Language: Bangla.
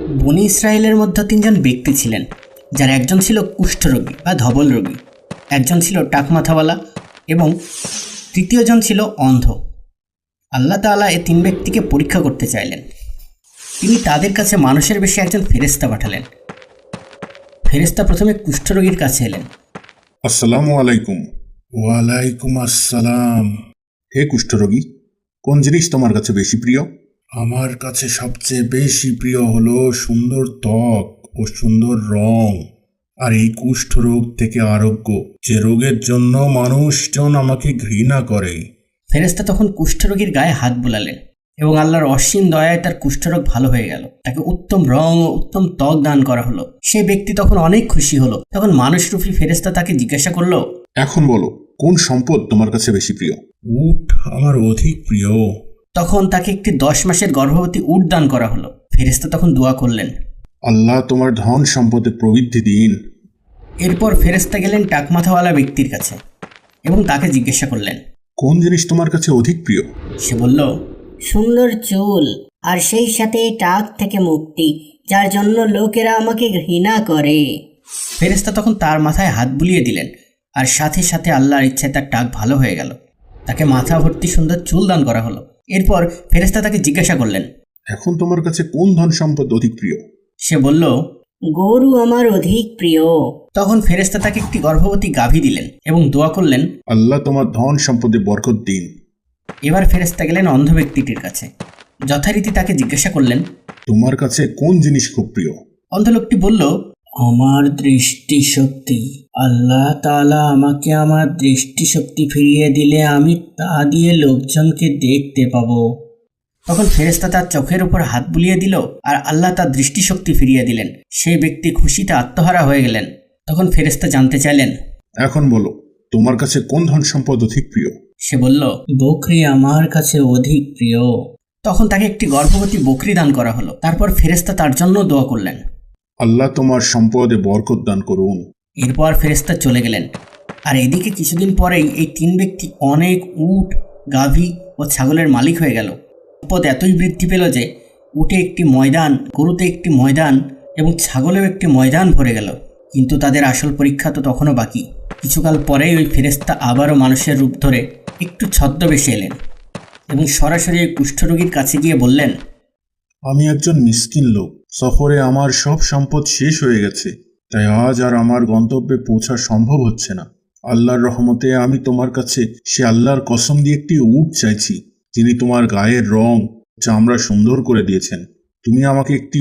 বনি ইসরায়েলের মধ্যে তিনজন ব্যক্তি ছিলেন, যার একজন ছিল কুষ্ঠরোগী বা ধবল রোগী, একজন ছিল টাকমাথাওয়ালা এবং তৃতীয়জন ছিল অন্ধ। আল্লাহ তাআলা এই তিন ব্যক্তিকে পরীক্ষা করতে চাইলেন। তিনি তাদের কাছে মানুষের বেশে একজন ফেরেশতা পাঠালেন। ফেরেশতা প্রথমে কুষ্ঠরোগীর কাছে এলেন। আসসালামু আলাইকুম। ওয়ালাইকুম আসসালাম। হে কুষ্ঠরোগী, কোন জিনিস তোমার কাছে বেশি প্রিয়? আমার কাছে সবচেয়ে বেশি প্রিয় হলো সুন্দর ত্বক ও সুন্দর রং, আর এই কুষ্ঠ রোগ থেকে আরোগ্য, যে রোগের জন্য মানুষজন আমাকে ঘৃণা করে। ফেরেশতা তখন কুষ্ঠরোগীর গায়ে হাত বুলালেন এবং আল্লাহর অসীম দয়ায় তার কুষ্ঠরোগ ভালো হয়ে গেল। তাকে উত্তম রং ও উত্তম ত্বক দান করা হলো। সেই ব্যক্তি তখন অনেক খুশি হলো। তখন মানুষরূপী ফেরেশতা তাকে জিজ্ঞাসা করলো, এখন বলো, কোন সম্পদ তোমার কাছে বেশি প্রিয়? উট আমার অধিক প্রিয়। তখন তাকে একটি 10 মাসের গর্ভবতী উট দান করা হলো। ফেরেশতা তখন দোয়া করলেন। আল্লাহ তোমার ধন সম্পদে প্রবৃদ্ধি দিন। এরপর ফেরেশতা গেলেন টাকমাথাওয়ালা ব্যক্তির কাছে এবং তাকে জিজ্ঞাসা করলেন। কোন জিনিস তোমার কাছে অধিক প্রিয়? সে বলল, সুন্দর চুল আর সেই সাথে টাক থেকে মুক্তি, যার জন্য লোকেরা আমাকে ঘৃণা করে। ফেরেশতা তখন তার মাথায় হাত বুলিয়ে দিলেন, আর সাথে সাথে আল্লাহর ইচ্ছায় তার টাক ভালো হয়ে গেল। তাকে মাথা ভর্তি সুন্দর চুল দান করা হলো। এরপর ফেরেশতা তাকে জিজ্ঞাসা করলেন। এখন তোমার কাছে কোন ধন সম্পদ অধিক প্রিয়? সে বলল, গরু আমার অধিক প্রিয়। তখন ফেরেশতা তাকে একটি গর্ভবতী গাভী দিলেন এবং দোয়া করলেন। আল্লাহ তোমার ধন সম্পদে বরকত দিন। এবার ফেরেশতা গেলেন অন্ধ ব্যক্তিটির কাছে। যথারীতি তাকে জিজ্ঞাসা করলেন। তোমার কাছে কোন জিনিস খুব প্রিয়? অন্ধ লোকটি বলল, আমার দৃষ্টিশক্তি। আল্লাহ তাআলা আমাকে আমার দৃষ্টিশক্তি ফিরিয়ে দিলে আমি তা দিয়ে লোকজনকে দেখতে পাবো। তখন ফেরেশতা তার চোখের উপর হাত বুলিয়ে দিল আর আল্লাহ তার দৃষ্টিশক্তি ফিরিয়ে দিলেন। সেই ব্যক্তি খুশিতে আত্মহারা হয়ে গেলেন। তখন ফেরেশতা জানতে চাইলেন। এখন বলো, তোমার কাছে কোন ধন সম্পদ অধিক প্রিয়? সে বলল, বকরি আমার কাছে অধিক প্রিয়। তখন তাকে একটি গর্ভবতী বকরি দান করা হলো। তারপর ফেরেশতা তার জন্য দোয়া করলেন। আল্লাহ তোমার সম্পদে বরকত দান করুন। এরপর ফেরেশতা চলে গেলেন। আর এদিকে কিছুদিন পরেই এই তিন ব্যক্তি অনেক উট, গাভী ও ছাগলের মালিক হয়ে গেল। সম্পদ এতই বৃদ্ধি পেল যে উটে একটি ময়দান, গরুতে একটি ময়দান এবং ছাগলেও একটি ময়দান ভরে গেল। কিন্তু তাদের আসল পরীক্ষা তো তখনও বাকি। কিছুকাল পরেই ওই ফেরেশতা আবারও মানুষের রূপ ধরে একটু ছদ্মবেশে এলেন এবং সরাসরি ওই কুষ্ঠরোগীর কাছে গিয়ে বললেন। আমি একজন মিসকিন লোক। সফরে আমার সব সম্পদ শেষ হয়ে গেছে, তাই আজ আর আমার গন্তব্যে পৌঁছা সম্ভব হচ্ছে না। আল্লাহর রহমতে আমি তোমার কাছে সে আল্লাহর কসম দিয়ে একটি উট চাইছি, যিনি তোমার গায়ের রং, চামড়া সুন্দর করে দিয়েছেন। তুমি আমাকে একটি